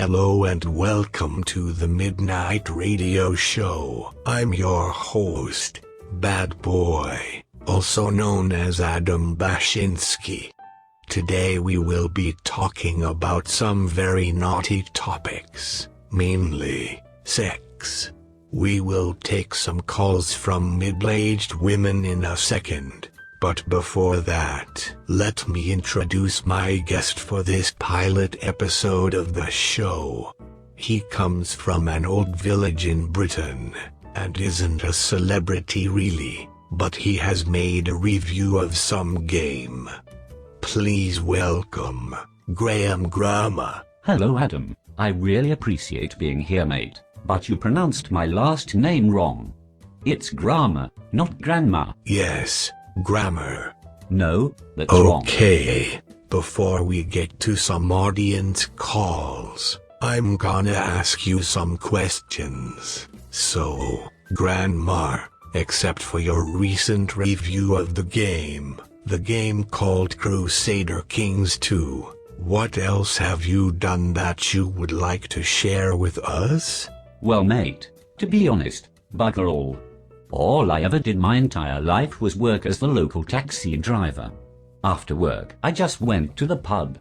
Hello and welcome to the Midnight Radio Show. I'm your host, Bad Boy, also known as Adam Bashinsky. Today we will be talking about some very naughty topics, mainly sex. We will take some calls from middle-aged women in a second. But before that, let me introduce my guest for this pilot episode of the show. He comes from an old village in Britain, and isn't a celebrity really, but he has made a review of some game. Please welcome, Graham Grammar. Hello Adam, I really appreciate being here mate, but you pronounced my last name wrong. It's Grammar, not Grandma. Yes. Grammar. No, that's wrong. Okay, before we get to some audience calls, I'm gonna ask you some questions. So, Grandma, except for your recent review of the game called Crusader Kings 2, what else have you done that you would like to share with us? Well mate, to be honest, bugger all. All I ever did my entire life was work as the local taxi driver. After work, I just went to the pub.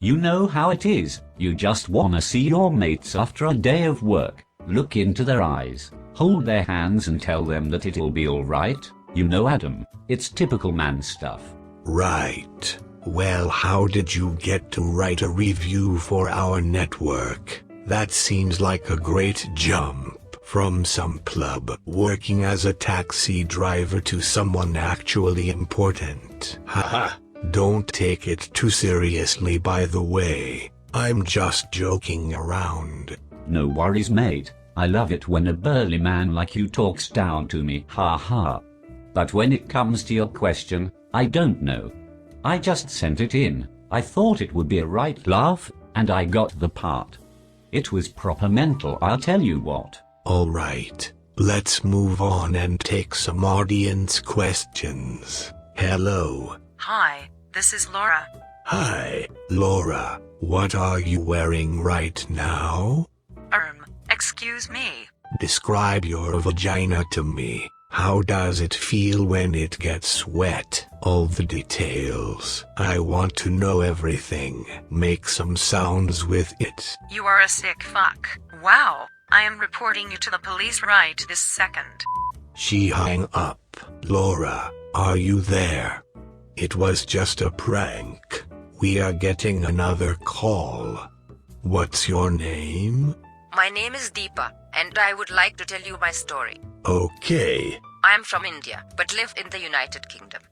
You know how it is, you just wanna see your mates after a day of work, look into their eyes, hold their hands and tell them that it'll be alright. You know Adam, it's typical man stuff. Right. Well, how did you get to write a review for our network? That seems like a great jump. From some pleb working as a taxi driver to someone actually important. Haha, don't take it too seriously by the way. I'm just joking around. No worries mate, I love it when a burly man like you talks down to me, haha. But when it comes to your question, I don't know. I just sent it in, I thought it would be a right laugh, and I got the part. It was proper mental, I'll tell you what. Alright, let's move on and take some audience questions. Hello. Hi, this is Laura. Hi, Laura. What are you wearing right now? Excuse me. Describe your vagina to me. How does it feel when it gets wet? All the details. I want to know everything. Make some sounds with it. You are a sick fuck. Wow. I am reporting you to the police right this second. She hung up. Laura, are you there? It was just a prank. We are getting another call. What's your name? My name is Deepa, and I would like to tell you my story. Okay. I am from India, but live in the United Kingdom.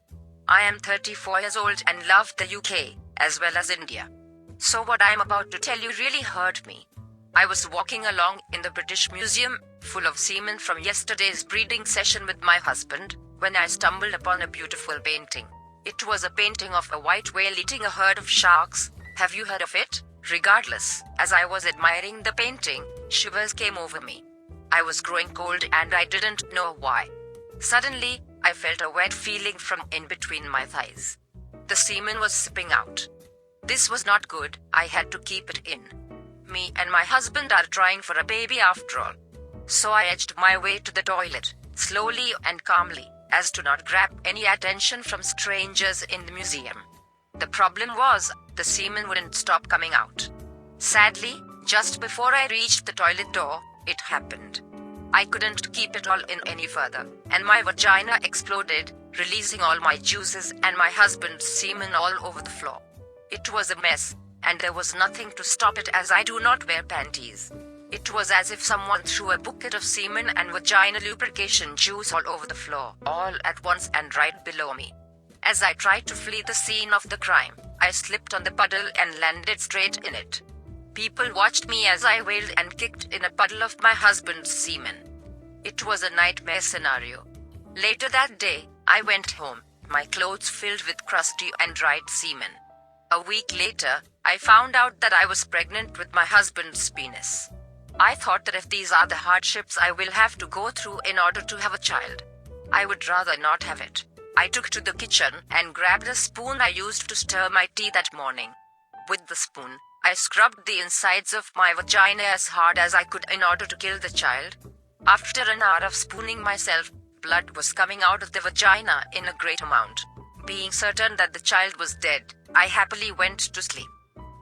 I am 34 years old and love the UK, as well as India. So what I am about to tell you really hurt me. I was walking along in the British Museum, full of semen from yesterday's breeding session with my husband, when I stumbled upon a beautiful painting. It was a painting of a white whale eating a herd of sharks. Have you heard of it? Regardless, as I was admiring the painting, shivers came over me. I was growing cold and I didn't know why. Suddenly, I felt a wet feeling from in between my thighs. The semen was sipping out. This was not good, I had to keep it in. Me and my husband are trying for a baby after all. So I edged my way to the toilet, slowly and calmly, as to not grab any attention from strangers in the museum. The problem was, the semen wouldn't stop coming out. Sadly, just before I reached the toilet door, it happened. I couldn't keep it all in any further, and my vagina exploded, releasing all my juices and my husband's semen all over the floor. It was a mess. And there was nothing to stop it as I do not wear panties. It was as if someone threw a bucket of semen and vagina lubrication juice all over the floor, all at once and right below me. As I tried to flee the scene of the crime, I slipped on the puddle and landed straight in it. People watched me as I wailed and kicked in a puddle of my husband's semen. It was a nightmare scenario. Later that day, I went home, my clothes filled with crusty and dried semen. A week later, I found out that I was pregnant with my husband's penis. I thought that if these are the hardships I will have to go through in order to have a child, I would rather not have it. I took to the kitchen and grabbed a spoon I used to stir my tea that morning. With the spoon, I scrubbed the insides of my vagina as hard as I could in order to kill the child. After an hour of spooning myself, blood was coming out of the vagina in a great amount. Being certain that the child was dead, I happily went to sleep.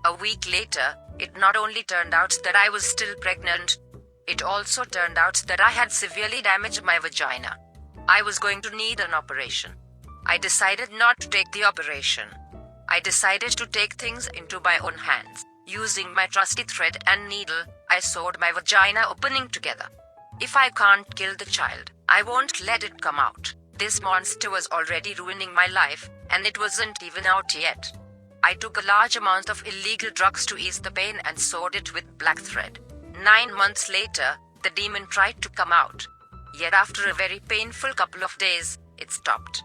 A week later, it not only turned out that I was still pregnant, it also turned out that I had severely damaged my vagina. I was going to need an operation. I decided not to take the operation. I decided to take things into my own hands. Using my trusty thread and needle, I sewed my vagina opening together. If I can't kill the child, I won't let it come out. This monster was already ruining my life, and it wasn't even out yet. I took a large amount of illegal drugs to ease the pain and sewed it with black thread. 9 months later, the demon tried to come out. Yet after a very painful couple of days, it stopped.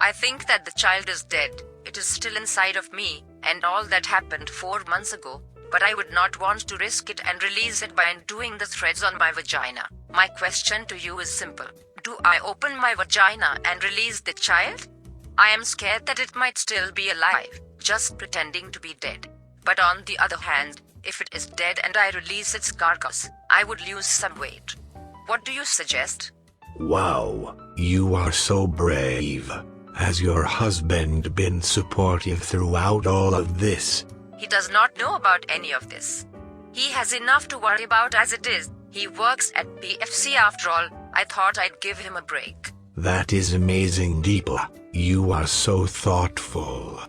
I think that the child is dead. It is still inside of me, and all that happened 4 months ago, but I would not want to risk it and release it by undoing the threads on my vagina. My question to you is simple. Do I open my vagina and release the child? I am scared that it might still be alive, just pretending to be dead. But on the other hand, if it is dead and I release its carcass, I would lose some weight. What do you suggest? Wow, you are so brave. Has your husband been supportive throughout all of this? He does not know about any of this. He has enough to worry about as it is. He works at PFC after all. I thought I'd give him a break. That is amazing, Deepa. You are so thoughtful.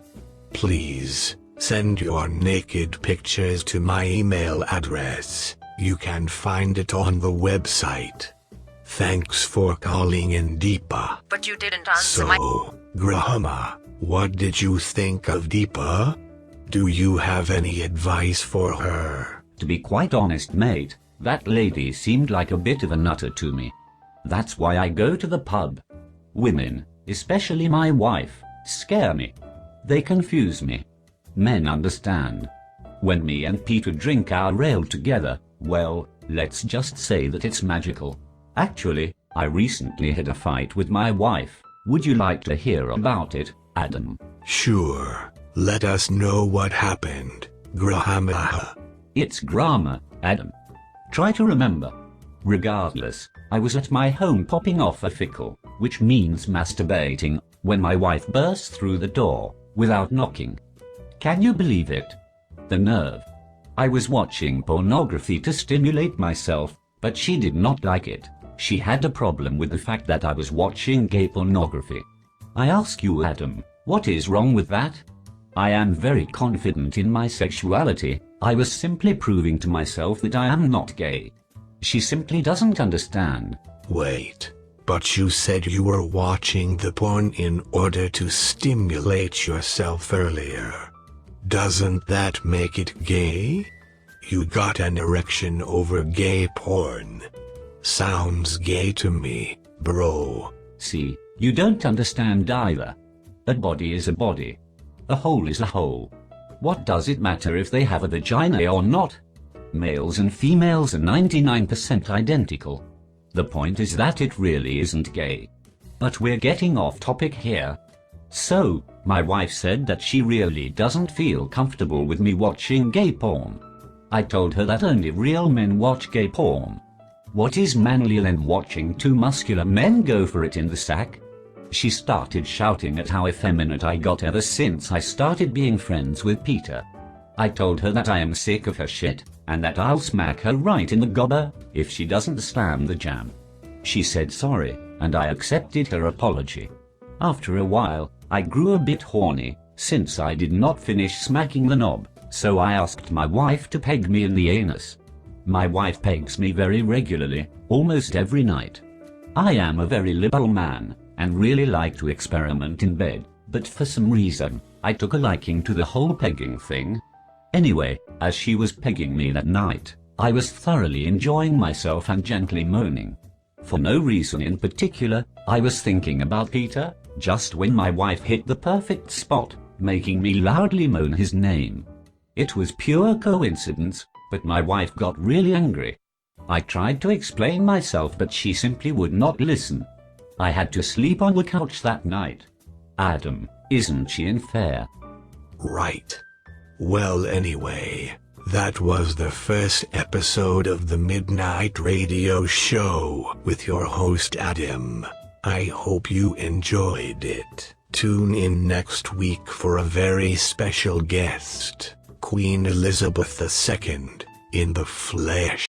Please, send your naked pictures to my email address. You can find it on the website. Thanks for calling in, Deepa. But you didn't answer So, Grahama, what did you think of Deepa? Do you have any advice for her? To be quite honest, mate, that lady seemed like a bit of a nutter to me. That's why I go to the pub. Women, especially my wife, scare me. They confuse me. Men understand. When me and Peter drink our ale together, well, let's just say that it's magical. Actually, I recently had a fight with my wife. Would you like to hear about it, Adam? Sure. Let us know what happened, Grahama. It's grammar, Adam. Try to remember. Regardless, I was at my home popping off a fickle, which means masturbating, when my wife burst through the door, without knocking. Can you believe it? The nerve. I was watching pornography to stimulate myself, but she did not like it. She had a problem with the fact that I was watching gay pornography. I ask you, Adam, what is wrong with that? I am very confident in my sexuality. I was simply proving to myself that I am not gay. She simply doesn't understand. Wait, but you said you were watching the porn in order to stimulate yourself earlier. Doesn't that make it gay? You got an erection over gay porn. Sounds gay to me, bro. See, you don't understand either. A body is a body. A hole is a hole. What does it matter if they have a vagina or not? Males and females are 99% identical. The point is that it really isn't gay. But we're getting off topic here. So, my wife said that she really doesn't feel comfortable with me watching gay porn. I told her that only real men watch gay porn. What is manlier than watching two muscular men go for it in the sack? She started shouting at how effeminate I got ever since I started being friends with Peter. I told her that I am sick of her shit, and that I'll smack her right in the gobber if she doesn't slam the jam. She said sorry, and I accepted her apology. After a while, I grew a bit horny, since I did not finish smacking the knob, so I asked my wife to peg me in the anus. My wife pegs me very regularly, almost every night. I am a very liberal man, and really like to experiment in bed, but for some reason, I took a liking to the whole pegging thing. Anyway, as she was pegging me that night, I was thoroughly enjoying myself and gently moaning. For no reason in particular, I was thinking about Peter, just when my wife hit the perfect spot, making me loudly moan his name. It was pure coincidence, but my wife got really angry. I tried to explain myself, but she simply would not listen. I had to sleep on the couch that night. Adam, isn't she unfair? Right. Well, anyway, That was the first episode of the Midnight Radio Show with your host Adam. I hope you enjoyed it. Tune in next week for a very special guest, Queen Elizabeth II, in the flesh.